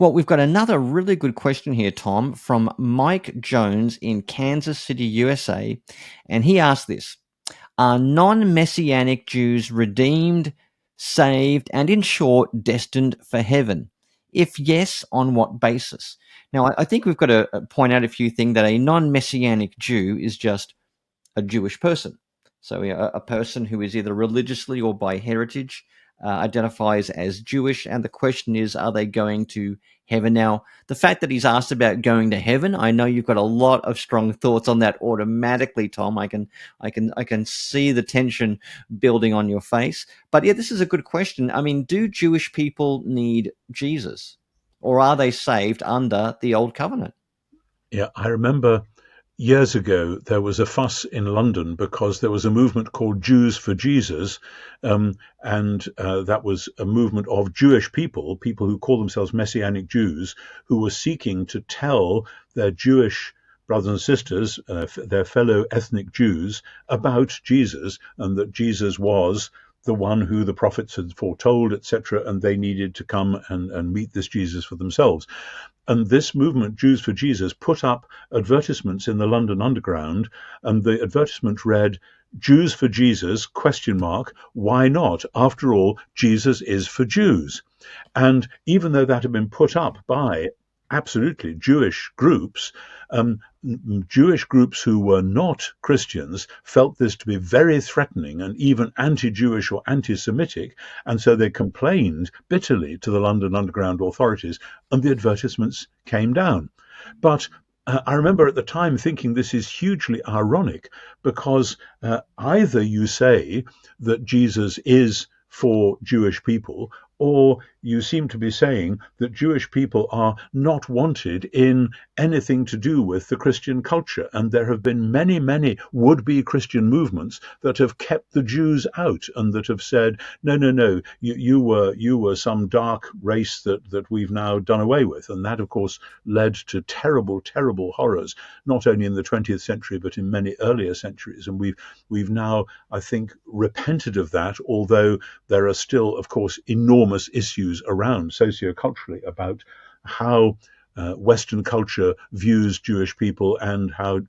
Well, we've got another really good question here, Tom, from Mike Jones in Kansas City, USA. And he asked this: are non-Messianic Jews redeemed, saved, and in short, destined for heaven? If yes, on what basis? Now, I think we've got to point out a few things, that a non-Messianic Jew is just a Jewish person. So a person who is either religiously or by heritage identifies as Jewish. And the question is, are they going to heaven? Now, the fact that he's asked about going to heaven, I know you've got a lot of strong thoughts on that automatically, Tom. I can see the tension building on your face. But yeah, this is a good question. I mean, do Jewish people need Jesus, or are they saved under the old covenant? Yeah, I remember years ago there was a fuss in London because there was a movement called Jews for Jesus, and that was a movement of Jewish people who call themselves Messianic Jews, who were seeking to tell their Jewish brothers and sisters, their fellow ethnic Jews, about Jesus, and that Jesus was the one who the prophets had foretold, etc., and they needed to come and meet this Jesus for themselves. And this movement, Jews for Jesus, put up advertisements in the London Underground, and the advertisement read, Jews for Jesus, question mark, why not? After all, Jesus is for Jews. And even though that had been put up by absolutely Jewish groups, Jewish groups who were not Christians felt this to be very threatening and even anti-Jewish or anti-Semitic, and so they complained bitterly to the London Underground authorities, and the advertisements came down. But I remember at the time thinking this is hugely ironic, because either you say that Jesus is for Jewish people, or you seem to be saying that Jewish people are not wanted in anything to do with the Christian culture. And there have been many, many would-be Christian movements that have kept the Jews out and that have said, no, you were some dark race that we've now done away with. And that, of course, led to terrible, terrible horrors, not only in the 20th century, but in many earlier centuries. And we've now, I think, repented of that, although there are still, of course, enormous issues around socioculturally about how Western culture views Jewish people and how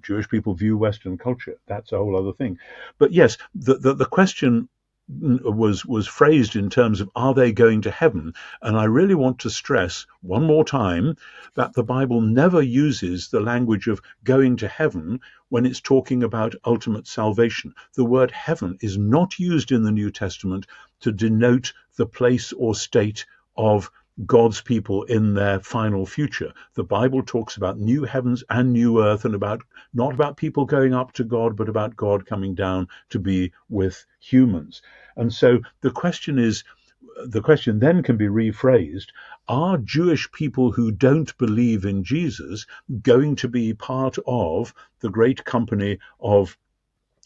Jewish people view Western culture. That's a whole other thing. But yes, the question was phrased in terms of, are they going to heaven? And I really want to stress one more time that the Bible never uses the language of going to heaven when it's talking about ultimate salvation. The word heaven is not used in the New Testament to denote the place or state of God's people in their final future. The Bible talks about new heavens and new earth, and about not about people going up to God, but about God coming down to be with humans. And so the question then can be rephrased: are Jewish people who don't believe in Jesus going to be part of the great company of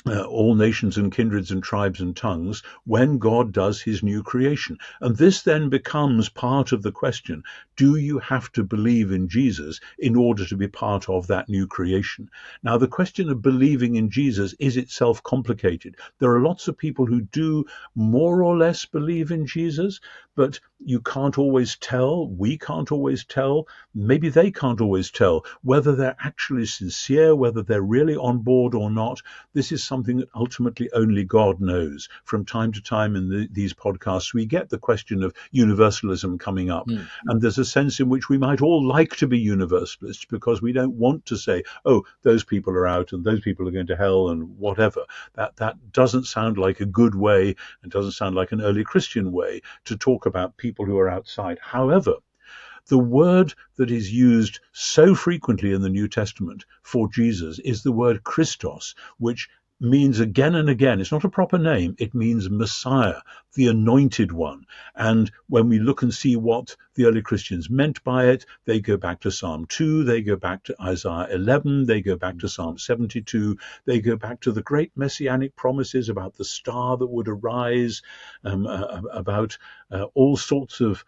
all nations and kindreds and tribes and tongues when God does his new creation? And this then becomes part of the question: do you have to believe in Jesus in order to be part of that new creation? Now, the question of believing in Jesus is itself complicated. There are lots of people who do more or less believe in Jesus, but you can't always tell, we can't always tell, maybe they can't always tell whether they're actually sincere, whether they're really on board or not. This is something that ultimately only God knows. From time to time in these podcasts, we get the question of universalism coming up. And there's a sense in which we might all like to be universalists because we don't want to say, oh, those people are out and those people are going to hell and whatever. That doesn't sound like a good way, and doesn't sound like an early Christian way to talk about people who are outside. However, the word that is used so frequently in the New Testament for Jesus is the word Christos, which means again and again, it's not a proper name, it means Messiah, the anointed one. And when we look and see what the early Christians meant by it, they go back to Psalm 2, they go back to Isaiah 11, they go back to Psalm 72, they go back to the great messianic promises about the star that would arise, about all sorts of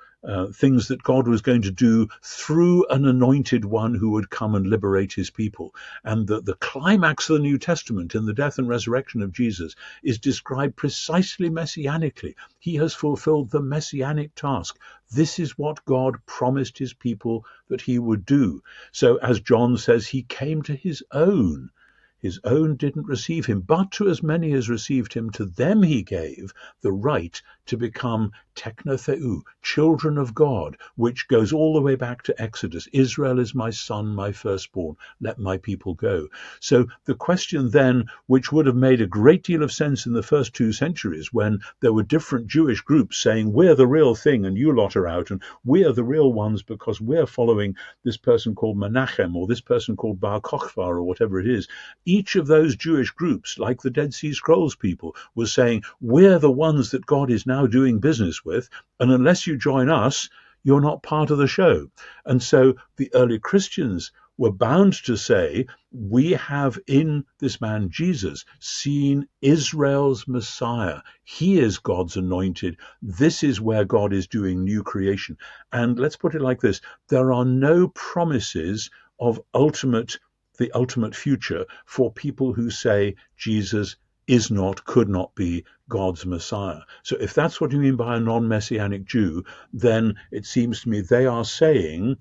things that God was going to do through an anointed one who would come and liberate his people. And the climax of the New Testament in the death and resurrection of Jesus is described precisely messianically. He has fulfilled the messianic task, This is what God promised his people that he would do. So as John says, he came to his own. His own didn't receive him, but to as many as received him, to them he gave the right to become teknotheu, children of God, which goes all the way back to Exodus. Israel is my son, my firstborn, let my people go. So the question then, which would have made a great deal of sense in the first 2 centuries, when there were different Jewish groups saying, we're the real thing and you lot are out, and we are the real ones because we're following this person called Menachem or this person called Bar Kokhba or whatever it is. Each of those Jewish groups, like the Dead Sea Scrolls people, was saying, we're the ones that God is now doing business with, and unless you join us, you're not part of the show. And so the early Christians were bound to say, we have in this man Jesus seen Israel's Messiah. He is God's anointed. This is where God is doing new creation. And let's put it like this. There are no promises of the ultimate future for people who say Jesus is not, could not be God's Messiah. So if that's what you mean by a non-Messianic Jew, then it seems to me they are saying,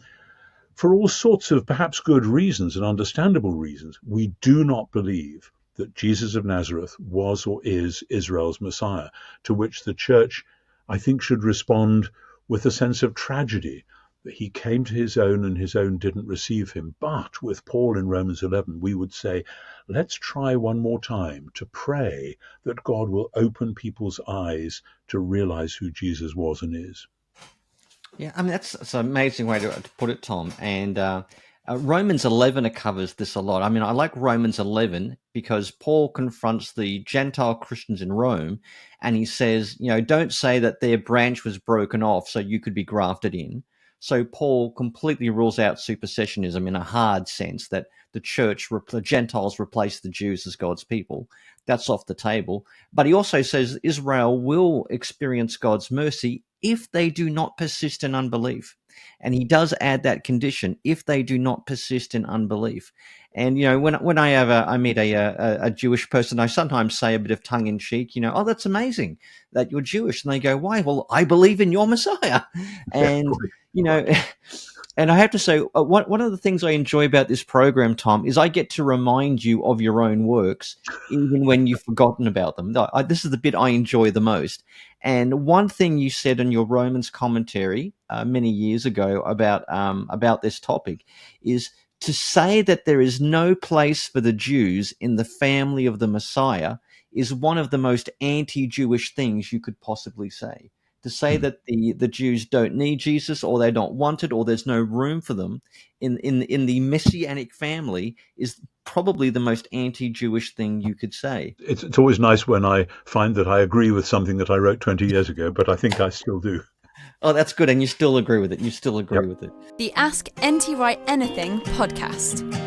for all sorts of perhaps good reasons and understandable reasons, we do not believe that Jesus of Nazareth was or is Israel's Messiah, to which the church, I think, should respond with a sense of tragedy, that he came to his own and his own didn't receive him. But with Paul in Romans 11, we would say, let's try one more time to pray that God will open people's eyes to realize who Jesus was and is. Yeah, I mean, that's an amazing way to put it, Tom. And Romans 11 covers this a lot. I mean, I like Romans 11 because Paul confronts the Gentile Christians in Rome, and he says, don't say that their branch was broken off so you could be grafted in. So Paul completely rules out supersessionism in a hard sense, that the Gentiles replace the Jews as God's people. That's off the table. But he also says Israel will experience God's mercy if they do not persist in unbelief. And he does add that condition, if they do not persist in unbelief. And, when I meet a Jewish person, I sometimes say a bit of tongue in cheek, oh, that's amazing that you're Jewish. And they go, why? Well, I believe in your Messiah. And, and I have to say, one of the things I enjoy about this program, Tom, is I get to remind you of your own works, even when you've forgotten about them. This is the bit I enjoy the most. And one thing you said in your Romans commentary many years ago about this topic is to say that there is no place for the Jews in the family of the Messiah is one of the most anti-Jewish things you could possibly say. To say that the Jews don't need Jesus, or they don't want it, or there's no room for them in the Messianic family is probably the most anti-Jewish thing you could say. It's always nice when I find that I agree with something that I wrote 20 years ago, but I think I still do. Oh, that's good. And you still agree with it. You still agree with it. The Ask NT Wright Anything podcast.